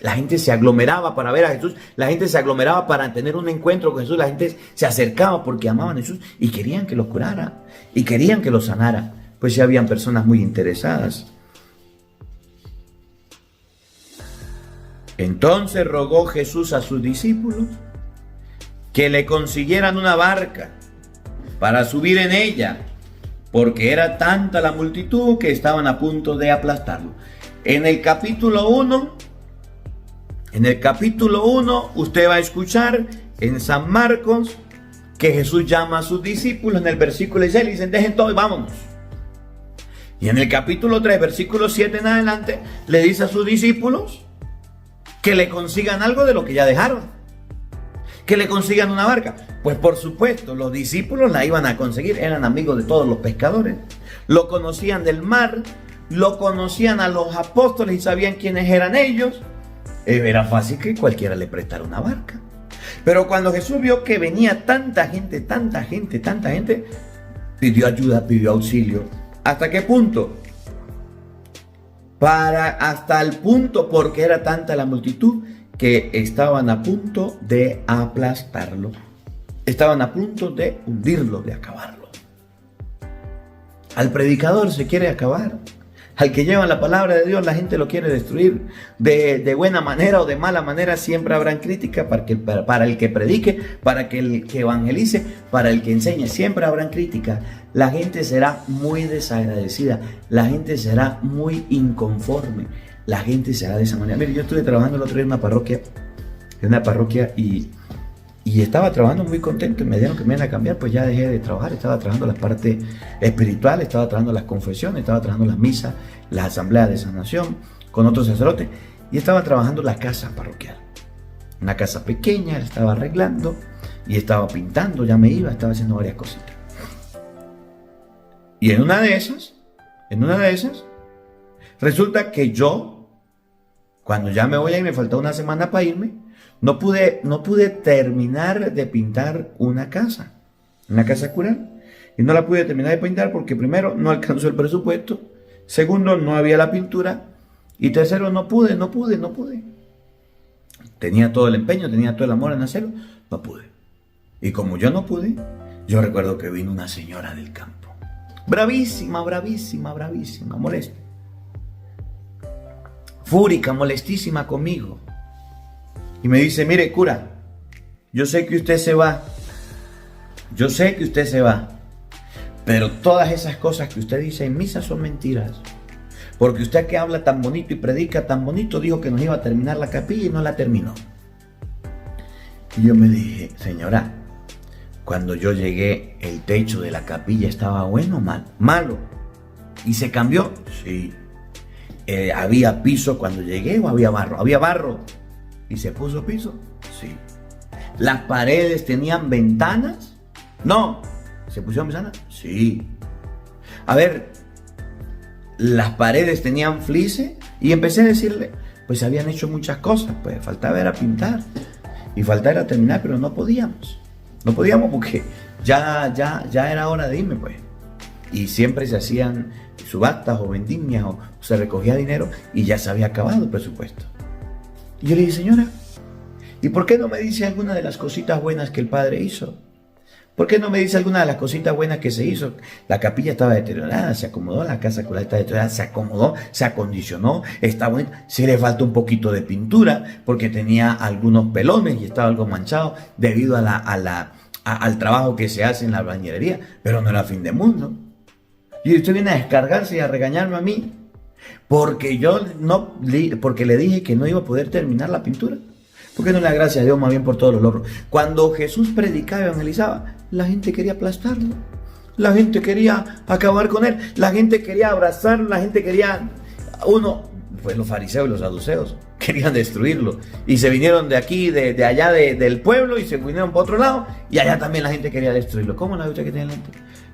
La gente se aglomeraba para ver a Jesús, la gente se aglomeraba para tener un encuentro con Jesús, la gente se acercaba porque amaban a Jesús y querían que lo curara y querían que lo sanara. Pues ya habían personas muy interesadas. Entonces rogó Jesús a sus discípulos que le consiguieran una barca para subir en ella, porque era tanta la multitud que estaban a punto de aplastarlo. En el capítulo 1, usted va a escuchar en San Marcos que Jesús llama a sus discípulos. En el versículo 16 le dicen, dejen todo y vámonos. Y en el capítulo 3, versículo 7 en adelante, le dice a sus discípulos que le consigan algo de lo que ya dejaron. Que le consigan una barca. Pues por supuesto, los discípulos la iban a conseguir. Eran amigos de todos los pescadores. Lo conocían del mar. Lo conocían a los apóstoles y sabían quiénes eran ellos. Era fácil que cualquiera le prestara una barca. Pero cuando Jesús vio que venía tanta gente, pidió ayuda, pidió auxilio. ¿Hasta qué punto? Hasta el punto, porque era tanta la multitud, que estaban a punto de aplastarlo. Estaban a punto de hundirlo, de acabarlo. Al predicador se quiere acabar. Al que lleva la palabra de Dios, la gente lo quiere destruir. De buena manera o de mala manera, siempre habrán crítica para el que predique, para el que evangelice, para el que enseñe. Siempre habrán crítica. La gente será muy desagradecida. La gente será muy inconforme. La gente será de esa manera. Mire, yo estuve trabajando el otro día en una parroquia y estaba trabajando muy contento y me dijeron que me iban a cambiar, pues ya dejé de trabajar. Estaba trabajando la parte espiritual, estaba trabajando las confesiones, estaba trabajando las misas, las asambleas de sanación con otros sacerdotes y estaba trabajando la casa parroquial. Una casa pequeña, la estaba arreglando y estaba pintando, ya me iba, estaba haciendo varias cositas. Y en una de esas, resulta que yo, cuando ya me voy y me faltaba una semana para irme, no pude terminar de pintar una casa cural. Y no la pude terminar de pintar porque primero no alcanzó el presupuesto, segundo no había la pintura y tercero no pude. Tenía todo el empeño, tenía todo el amor en hacerlo, no pude. Y como yo no pude, yo recuerdo que vino una señora del campo, bravísima, molesta. fúrica, molestísima conmigo. Y me dice, mire cura, yo sé que usted se va. Yo sé que usted se va. Pero todas esas cosas que usted dice en misa son mentiras. Porque usted que habla tan bonito y predica tan bonito, dijo que nos iba a terminar la capilla y no la terminó. Y yo me dije, señora, cuando yo llegué, el techo de la capilla estaba bueno o mal. Malo. ¿Y se cambió? Sí. ¿Había piso cuando llegué o había barro? Había barro. ¿Y se puso piso? Sí. ¿Las paredes tenían ventanas? No. ¿Se pusieron ventanas? Sí. A ver, las paredes tenían fliese y empecé a decirle, pues habían hecho muchas cosas, pues faltaba era pintar y faltaba era terminar, pero no podíamos. No podíamos porque ya era hora de irme, pues. Y siempre se hacían subastas o vendimias o se recogía dinero y ya se había acabado el presupuesto. Y yo le dije, señora, ¿y por qué no me dice alguna de las cositas buenas que el padre hizo? ¿Por qué no me dice alguna de las cositas buenas que se hizo? La capilla estaba deteriorada, se acomodó, la casa cural está deteriorada, se acomodó, se acondicionó, está buena. Sí le falta un poquito de pintura porque tenía algunos pelones y estaba algo manchado debido al trabajo que se hace en la albañilería, pero no era fin de mundo. Y usted viene a descargarse y a regañarme a mí porque porque le dije que no iba a poder terminar la pintura. ¿Por qué no le da gracias a Dios más bien por todos los logros? Cuando Jesús predicaba y evangelizaba, la gente quería aplastarlo. La gente quería acabar con él. La gente quería abrazarlo. La gente quería... Pues los fariseos y los saduceos querían destruirlo. Y se vinieron de aquí, de allá del pueblo y se vinieron por otro lado. Y allá también la gente quería destruirlo. ¿Cómo la lucha que tiene la gente?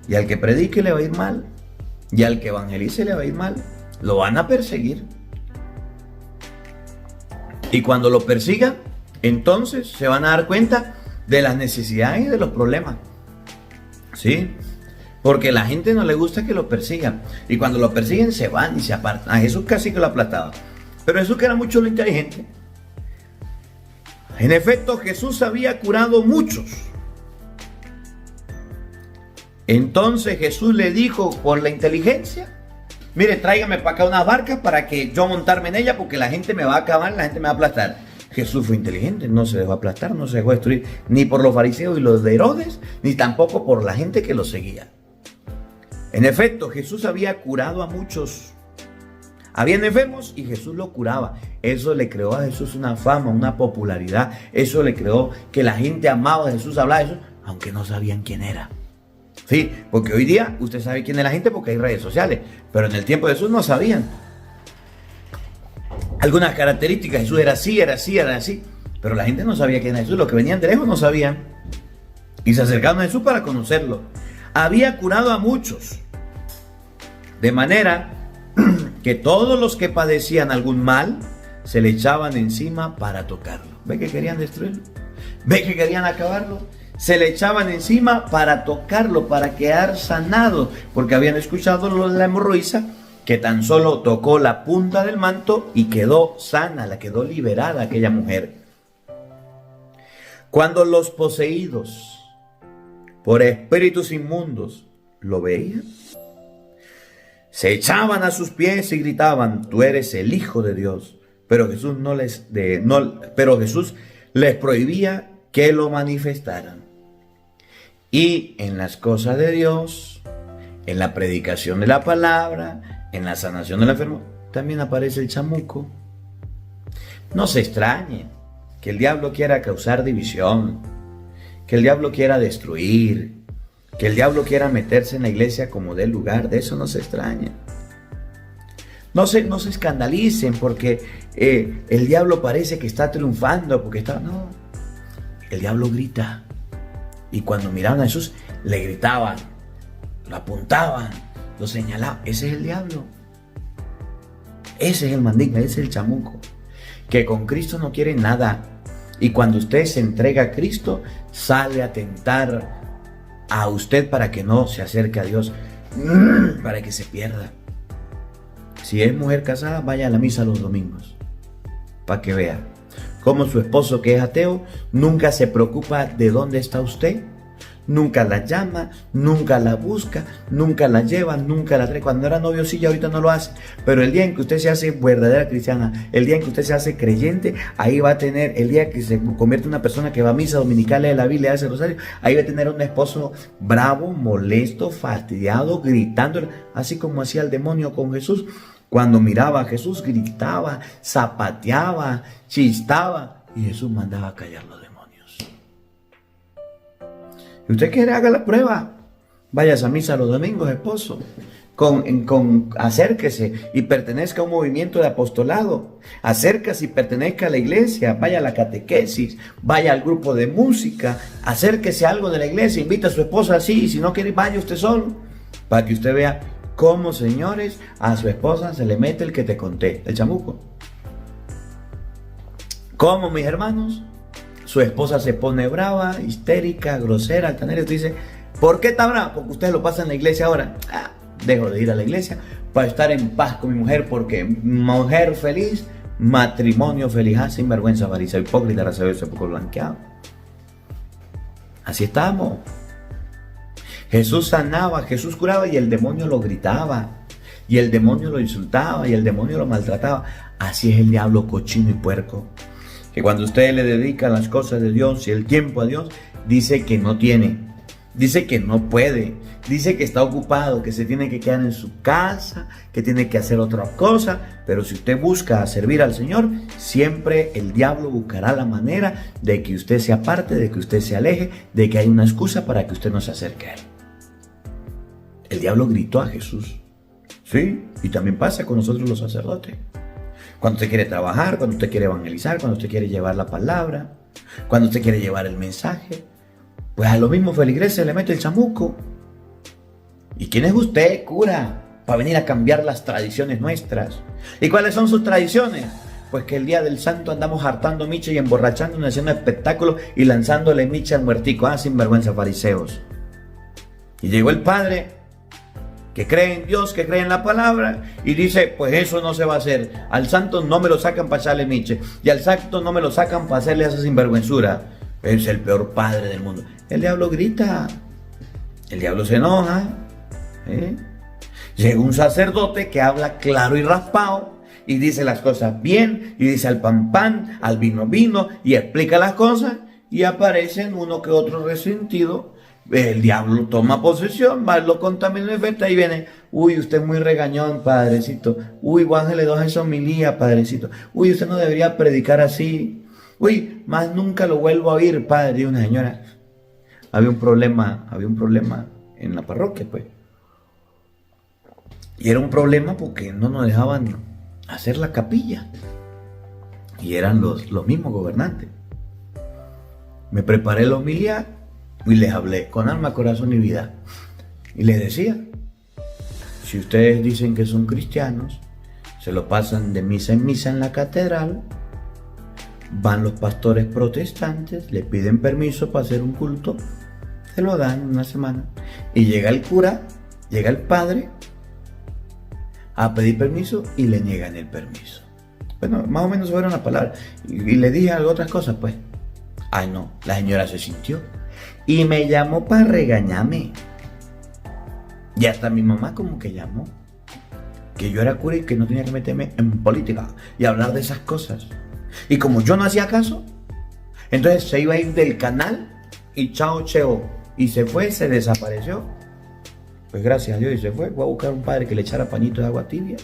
Y al que predique le va a ir mal. Y al que evangelice le va a ir mal. Lo van a perseguir. Y cuando lo persigan, entonces se van a dar cuenta de las necesidades y de los problemas. ¿Sí? Porque a la gente no le gusta que lo persigan. Y cuando lo persiguen se van y se apartan. A Jesús casi que lo aplastaba. Pero Jesús, que era mucho lo inteligente. En efecto, Jesús había curado muchos. Entonces Jesús le dijo por la inteligencia, mire, tráigame para acá unas barcas para que yo montarme en ella porque la gente me va a acabar, la gente me va a aplastar. Jesús fue inteligente, no se dejó aplastar, no se dejó destruir ni por los fariseos y los de Herodes, ni tampoco por la gente que lo seguía. En efecto, Jesús había curado a muchos. Habían enfermos y Jesús lo curaba. Eso le creó a Jesús una fama, una popularidad. Eso le creó que la gente amaba a Jesús, hablaba de Jesús, aunque no sabían quién era. Sí, porque hoy día usted sabe quién es la gente porque hay redes sociales, pero en el tiempo de Jesús no sabían. Algunas características, Jesús era así, era así, era así, pero la gente no sabía quién era Jesús, los que venían de lejos no sabían y se acercaron a Jesús para conocerlo. Había curado a muchos, de manera que todos los que padecían algún mal se le echaban encima para tocarlo. ¿Ve que querían destruirlo? ¿Ve que querían acabarlo? Se le echaban encima para tocarlo, para quedar sanado, porque habían escuchado lo de la hemorroísa, que tan solo tocó la punta del manto y quedó sana, la quedó liberada aquella mujer. Cuando los poseídos por espíritus inmundos lo veían, se echaban a sus pies y gritaban, tú eres el Hijo de Dios. Pero Jesús les prohibía que lo manifestaran. Y en las cosas de Dios, en la predicación de la palabra, en la sanación del enfermo, también aparece el chamuco. No se extrañe que el diablo quiera causar división, que el diablo quiera destruir, que el diablo quiera meterse en la iglesia como dé lugar. De eso no se extraña. No se escandalicen porque el diablo parece que está triunfando, porque está... No, el diablo grita. Y cuando miraban a Jesús, le gritaban, lo apuntaban, lo señalaban. Ese es el diablo. Ese es el mandinga, ese es el chamuco. Que con Cristo no quiere nada. Y cuando usted se entrega a Cristo, sale a tentar a usted para que no se acerque a Dios, para que se pierda. Si es mujer casada, vaya a la misa los domingos, para que vea cómo su esposo, que es ateo, nunca se preocupa de dónde está usted, nunca la llama, nunca la busca, nunca la lleva, nunca la trae. Cuando era novio sí, ya ahorita no lo hace. Pero el día en que usted se hace verdadera cristiana, el día en que usted se hace creyente, ahí va a tener, el día que se convierte en una persona que va a misa dominical, lee la Biblia, hace rosario, ahí va a tener un esposo bravo, molesto, fastidiado, gritando, así como hacía el demonio con Jesús. Cuando miraba a Jesús, gritaba, zapateaba, chistaba, y Jesús mandaba a callar los demonios. Si usted quiere, haga la prueba. Vayas a misa los domingos, esposo. Acérquese y pertenezca a un movimiento de apostolado. Acérquese y pertenezca a la iglesia. Vaya a la catequesis, vaya al grupo de música. Acérquese a algo de la iglesia, invita a su esposa así. Y si no quiere, vaya usted solo, para que usted vea cómo, señores, a su esposa se le mete el que te conté, el chamuco. Cómo, mis hermanos, su esposa se pone brava, histérica, grosera, altanera. Usted dice, ¿por qué está brava? Porque usted lo pasa en la iglesia ahora. Dejo de ir a la iglesia para estar en paz con mi mujer, porque mujer feliz, matrimonio feliz. Sinvergüenza, fariseo, hipócrita, racional, poco blanqueado. Así estamos. Jesús sanaba, Jesús curaba, y el demonio lo gritaba, y el demonio lo insultaba, y el demonio lo maltrataba. Así es el diablo, cochino y puerco, que cuando usted le dedica las cosas de Dios y el tiempo a Dios, dice que no tiene, dice que no puede, dice que está ocupado, que se tiene que quedar en su casa, que tiene que hacer otra cosa. Pero si usted busca servir al Señor, siempre el diablo buscará la manera de que usted se aparte, de que usted se aleje, de que hay una excusa para que usted no se acerque a él. El diablo gritó a Jesús. Sí, y también pasa con nosotros los sacerdotes. Cuando usted quiere trabajar, cuando usted quiere evangelizar, cuando usted quiere llevar la palabra, cuando usted quiere llevar el mensaje, pues a los mismos feligreses le mete el chamuco. ¿Y quién es usted, cura, para venir a cambiar las tradiciones nuestras? ¿Y cuáles son sus tradiciones? Pues que el día del santo andamos hartando micha y emborrachándonos, haciendo espectáculos y lanzándole micha al muertico. Sinvergüenza, fariseos. Y llegó el padre que cree en Dios, que cree en la palabra, y dice, pues eso no se va a hacer. Al santo no me lo sacan para echarle miche, y al santo no me lo sacan para hacerle esa sinvergüenzura. Es el peor padre del mundo. El diablo grita, el diablo se enoja. Llega un sacerdote que habla claro y raspado, y dice las cosas bien, y dice al pan pan, al vino vino, y explica las cosas, y aparecen uno que otro resentido. El diablo toma posesión, va, lo contamina y viene. Uy, usted es muy regañón, padrecito. Uy, bájale 2 a esa homilía, padrecito. Uy, usted no debería predicar así. Uy, más nunca lo vuelvo a oír, padre. Y una señora, había un problema en la parroquia, pues. Y era un problema porque no nos dejaban hacer la capilla. Y eran los mismos gobernantes. Me preparé la homilía y les hablé con alma, corazón y vida. Y les decía, si ustedes dicen que son cristianos, se lo pasan de misa en misa en la catedral, van los pastores protestantes, le piden permiso para hacer un culto, se lo dan una semana, y llega el cura, llega el padre a pedir permiso y le niegan el permiso. Bueno, más o menos fueron las palabras. Y le dije algo, otras cosas, pues. Ay no, la señora se sintió y me llamó para regañarme. Y hasta mi mamá como que llamó, que yo era cura y que no tenía que meterme en política y hablar de esas cosas. Y como yo no hacía caso, entonces se iba a ir del canal y chao cheo. Y se fue, se desapareció. Pues gracias a Dios y se fue. Voy a buscar un padre que le echara pañito de agua tibia.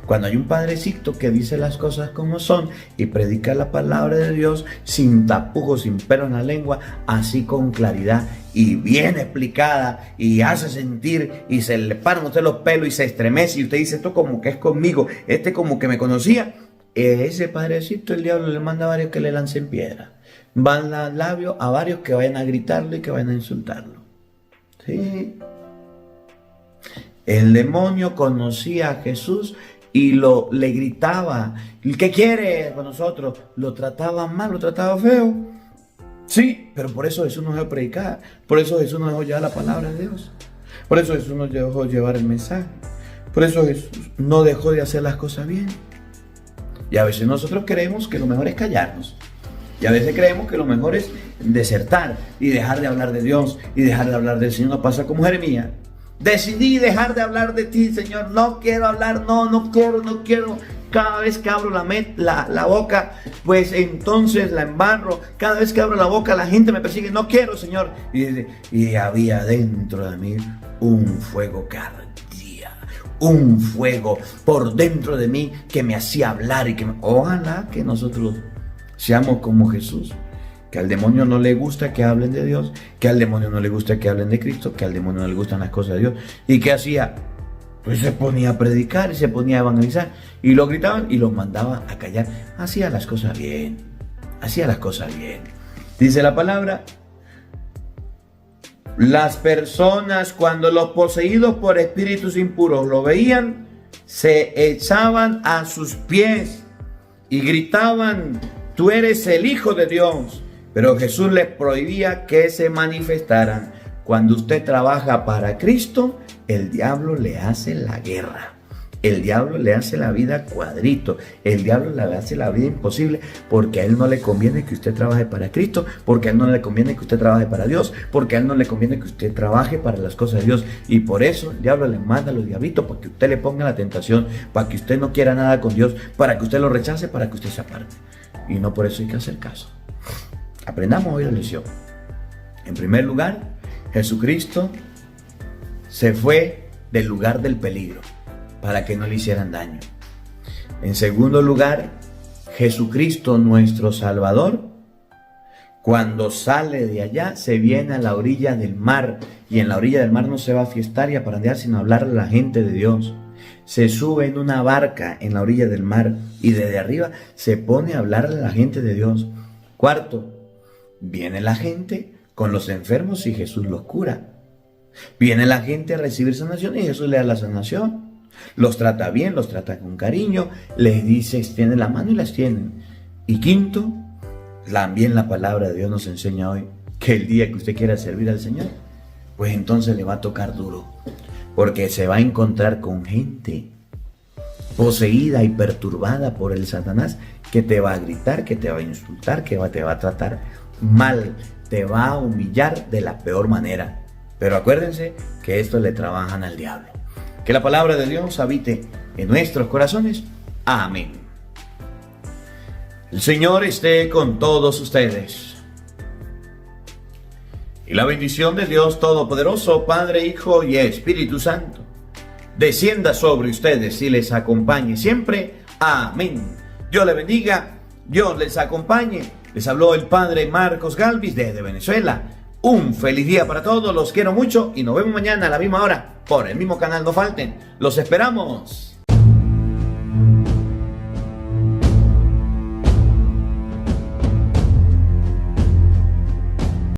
Cuando hay un padrecito que dice las cosas como son y predica la palabra de Dios sin tapujos, sin pelo en la lengua, así con claridad y bien explicada, y hace sentir y se le paran a usted los pelos y se estremece y usted dice, esto como que es conmigo, este como que me conocía. Ese padrecito el diablo le manda a varios que le lancen piedra. Van al labio a varios que vayan a gritarlo y que vayan a insultarlo. Sí. El demonio conocía a Jesús y le gritaba, ¿qué quiere con nosotros? Lo trataba mal, lo trataba feo. Sí, pero por eso Jesús nos dejó predicar, por eso Jesús nos dejó llevar la palabra de Dios, por eso Jesús nos dejó llevar el mensaje, por eso Jesús no dejó de hacer las cosas bien. Y a veces nosotros creemos que lo mejor es callarnos. Y a veces creemos que lo mejor es desertar y dejar de hablar de Dios y dejar de hablar del Señor. No pasa como Jeremías. Decidí dejar de hablar de ti, Señor. No quiero hablar, no quiero. Cada vez que abro la boca, pues entonces la embarro. Cada vez que abro la boca, la gente me persigue. No quiero, Señor. Y había dentro de mí un fuego que ardía. Un fuego por dentro de mí que me hacía hablar y que ojalá que nosotros seamos como Jesús. Que al demonio no le gusta que hablen de Dios, que al demonio no le gusta que hablen de Cristo, que al demonio no le gustan las cosas de Dios. ¿Y qué hacía? Pues se ponía a predicar y se ponía a evangelizar y lo gritaban y los mandaba a callar. Hacía las cosas bien, hacía las cosas bien. Dice la palabra, las personas cuando los poseídos por espíritus impuros lo veían, se echaban a sus pies y gritaban, tú eres el Hijo de Dios. Pero Jesús les prohibía que se manifestaran. Cuando usted trabaja para Cristo, el diablo le hace la guerra. El diablo le hace la vida cuadrito. El diablo le hace la vida imposible porque a él no le conviene que usted trabaje para Cristo, porque a él no le conviene que usted trabaje para Dios, porque a él no le conviene que usted trabaje para las cosas de Dios. Y por eso el diablo le manda a los diablitos para que usted le ponga la tentación, para que usted no quiera nada con Dios, para que usted lo rechace, para que usted se aparte. Y no por eso hay que hacer caso. Aprendamos hoy la lección. En primer lugar, Jesucristo se fue del lugar del peligro para que no le hicieran daño. En segundo lugar, Jesucristo, nuestro Salvador, cuando sale de allá, se viene a la orilla del mar. Y en la orilla del mar no se va a fiestar y a parandear, sino a hablarle a la gente de Dios. Se sube en una barca en la orilla del mar y desde arriba se pone a hablarle a la gente de Dios. Cuarto, viene la gente con los enfermos y Jesús los cura. Viene la gente a recibir sanación y Jesús le da la sanación. Los trata bien, los trata con cariño, les dice, extiende la mano y la extienden. Y quinto, también la palabra de Dios nos enseña hoy que el día que usted quiera servir al Señor, pues entonces le va a tocar duro, porque se va a encontrar con gente poseída y perturbada por el Satanás, que te va a gritar, que te va a insultar, que te va a tratar mal, te va a humillar de la peor manera. Pero acuérdense que esto le trabajan al diablo. Que la palabra de Dios habite en nuestros corazones. Amén. El Señor esté con todos ustedes. Y la bendición de Dios Todopoderoso, Padre, Hijo y Espíritu Santo, descienda sobre ustedes y les acompañe siempre. Amén. Dios les bendiga, Dios les acompañe. Les habló el Padre Marcos Galvis desde Venezuela. Un feliz día para todos, los quiero mucho y nos vemos mañana a la misma hora por el mismo canal. No falten, los esperamos.